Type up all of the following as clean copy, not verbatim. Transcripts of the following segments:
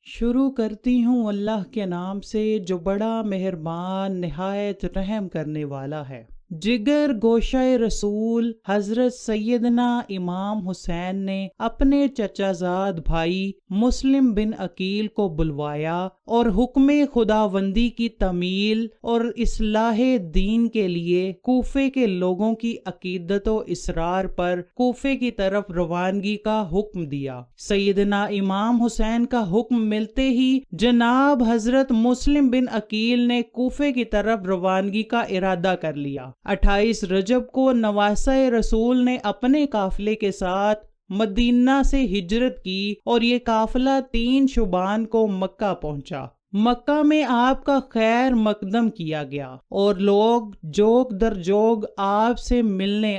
شروع کرتی ہوں اللہ کے نام سے جو بڑا مہربان نہایت رحم کرنے والا ہے۔ جگر گوشہ رسول حضرت سیدنا امام حسین نے اپنے چچا زاد بھائی مسلم بن عقیل کو بلوایا اور حکم خداوندی کی تعمیل اور اصلاح دین کے لیے کوفے کے لوگوں کی عقیدت و اصرار پر کوفے کی طرف روانگی کا حکم دیا۔ سیدنا امام حسین کا حکم ملتے ہی جناب حضرت مسلم بن عقیل نے کوفے کی طرف روانگی کا ارادہ کر لیا۔ 28 رجب کو نواسہ رسول نے اپنے قافلے کے ساتھ مدینہ سے ہجرت کی اور یہ قافلہ 3 شعبان کو مکہ پہنچا۔ مکہ میں آپ کا خیر مقدم کیا گیا اور لوگ جوگ در جوگ آپ سے ملنے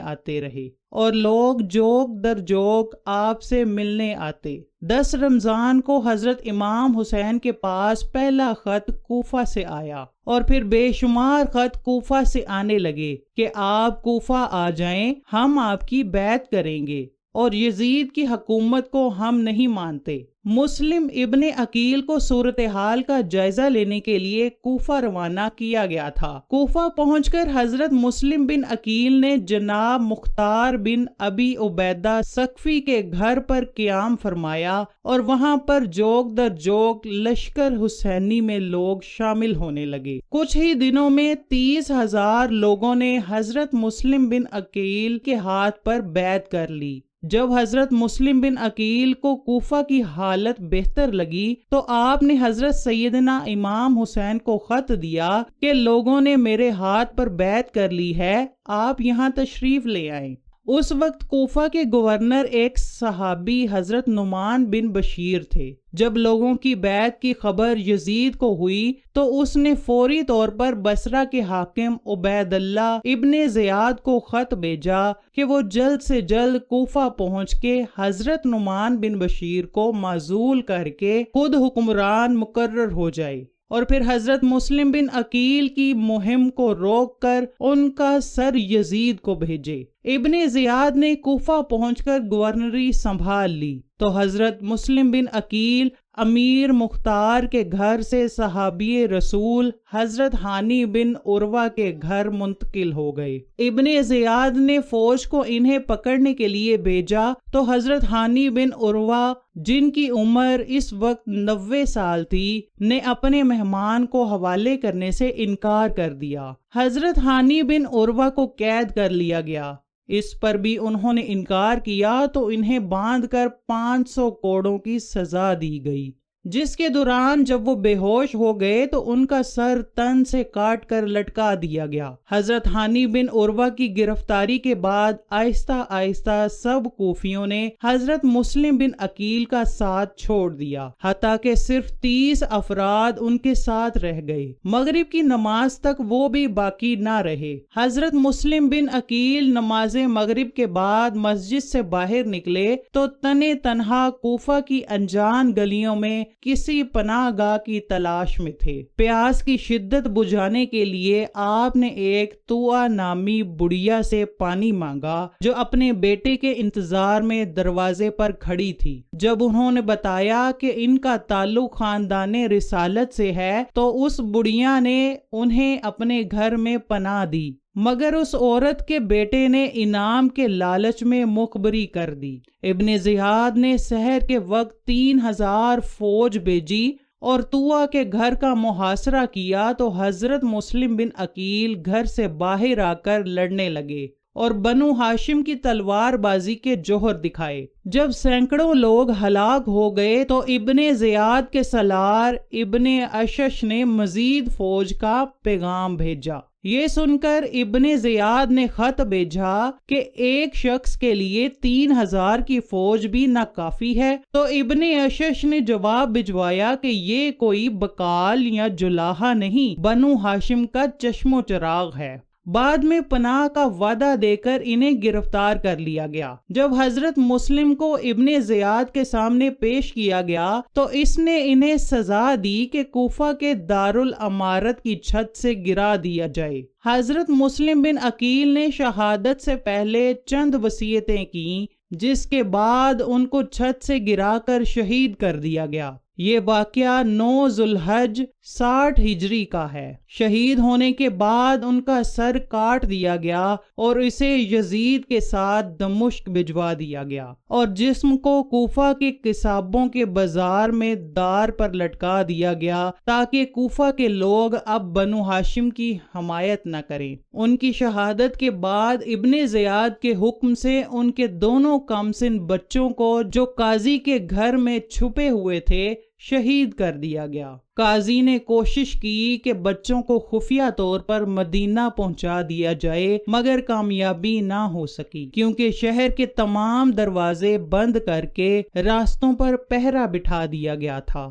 آتے 10 رمضان کو حضرت امام حسین کے پاس پہلا خط کوفہ سے آیا اور پھر بے شمار خط کوفہ سے آنے لگے کہ آپ کوفہ آ جائیں، ہم آپ کی بیعت کریں گے اور یزید کی حکومت کو ہم نہیں مانتے۔ مسلم ابن عقیل کو صورتحال کا جائزہ لینے کے لیے کوفہ روانہ کیا گیا تھا۔ کوفہ پہنچ کر حضرت مسلم بن عقیل نے جناب مختار بن ابی عبیدہ ثقفی کے گھر پر قیام فرمایا اور وہاں پر جوگ در جوگ لشکر حسینی میں لوگ شامل ہونے لگے۔ کچھ ہی دنوں میں 30,000 لوگوں نے حضرت مسلم بن عقیل کے ہاتھ پر بیعت کر لی۔ جب حضرت مسلم بن عقیل کو کوفہ کی حالت بہتر لگی تو آپ نے حضرت سیدنا امام حسین کو خط دیا کہ لوگوں نے میرے ہاتھ پر بیعت کر لی ہے، آپ یہاں تشریف لے آئیں۔ اس وقت کوفہ کے گورنر ایک صحابی حضرت نعمان بن بشیر تھے۔ جب لوگوں کی بیعت کی خبر یزید کو ہوئی تو اس نے فوری طور پر بصرہ کے حاکم عبید اللہ ابن زیاد کو خط بھیجا کہ وہ جلد سے جلد کوفہ پہنچ کے حضرت نعمان بن بشیر کو معزول کر کے خود حکمران مقرر ہو جائے اور پھر حضرت مسلم بن عقیل کی مہم کو روک کر ان کا سر یزید کو بھیجے۔ ابن زیاد نے کوفہ پہنچ کر گورنری سنبھال لی تو حضرت مسلم بن عقیل امیر مختار کے گھر سے صحابی رسول حضرت ہانی بن عروہ کے گھر منتقل ہو گئے۔ ابن زیاد نے فوج کو انہیں پکڑنے کے لیے بھیجا تو حضرت ہانی بن عروہ جن کی عمر اس وقت 90 سال تھی نے اپنے مہمان کو حوالے کرنے سے انکار کر دیا۔ حضرت ہانی بن عروہ کو قید کر لیا گیا۔ اس پر بھی انہوں نے انکار کیا تو انہیں باندھ کر 500 کوڑوں کی سزا دی گئی، جس کے دوران جب وہ بے ہوش ہو گئے تو ان کا سر تن سے کاٹ کر لٹکا دیا گیا۔ حضرت ہانی بن عروہ کی گرفتاری کے بعد آہستہ آہستہ سب کوفیوں نے حضرت مسلم بن عقیل کا ساتھ چھوڑ دیا، حتیٰ کہ صرف 30 افراد ان کے ساتھ رہ گئے۔ مغرب کی نماز تک وہ بھی باقی نہ رہے۔ حضرت مسلم بن عقیل نماز مغرب کے بعد مسجد سے باہر نکلے تو تنے تنہا کوفہ کی انجان گلیوں میں کسی پناہ گاہ کی تلاش میں تھے۔ پیاس کی شدت بجھانے کے لیے آپ نے ایک طوع نامی بڑھیا سے پانی مانگا جو اپنے بیٹے کے انتظار میں دروازے پر کھڑی تھی۔ جب انہوں نے بتایا کہ ان کا تعلق خاندان رسالت سے ہے تو اس بڑھیا نے انہیں اپنے گھر میں پناہ دی، مگر اس عورت کے بیٹے نے انعام کے لالچ میں مخبری کر دی۔ ابن زیاد نے سحر کے وقت 3000 فوج بھیجی اور طوع کے گھر کا محاصرہ کیا تو حضرت مسلم بن عقیل گھر سے باہر آ کر لڑنے لگے اور بنو ہاشم کی تلوار بازی کے جوہر دکھائے۔ جب سینکڑوں لوگ ہلاک ہو گئے تو ابن زیاد کے سالار ابن اشش نے مزید فوج کا پیغام بھیجا۔ یہ سن کر ابن زیاد نے خط بھیجا کہ ایک شخص کے لیے 3000 کی فوج بھی ناکافی ہے، تو ابن اشش نے جواب بھجوایا کہ یہ کوئی بکال یا جلاحہ نہیں، بنو ہاشم کا چشم و چراغ ہے۔ بعد میں پناہ کا وعدہ دے کر انہیں گرفتار کر لیا گیا۔ جب حضرت مسلم کو ابن زیاد کے سامنے پیش کیا گیا تو اس نے انہیں سزا دی کہ کوفہ کے دارالامارت کی چھت سے گرا دیا جائے۔ حضرت مسلم بن عقیل نے شہادت سے پہلے چند وصیتیں کیں، جس کے بعد ان کو چھت سے گرا کر شہید کر دیا گیا۔ یہ واقعہ 9 ذوالحج 60 ہجری کا ہے۔ شہید ہونے کے بعد ان کا سر کاٹ دیا گیا اور اسے یزید کے ساتھ دمشق بھجوا دیا گیا اور جسم کو کوفہ کے قصابوں کے بازار میں دار پر لٹکا دیا گیا تاکہ کوفہ کے لوگ اب بنو ہاشم کی حمایت نہ کریں۔ ان کی شہادت کے بعد ابن زیاد کے حکم سے ان کے دونوں کمسن بچوں کو جو قاضی کے گھر میں چھپے ہوئے تھے شہید کر دیا گیا۔ قاضی نے کوشش کی کہ بچوں کو خفیہ طور پر مدینہ پہنچا دیا جائے مگر کامیابی نہ ہو سکی کیونکہ شہر کے تمام دروازے بند کر کے راستوں پر پہرا بٹھا دیا گیا تھا۔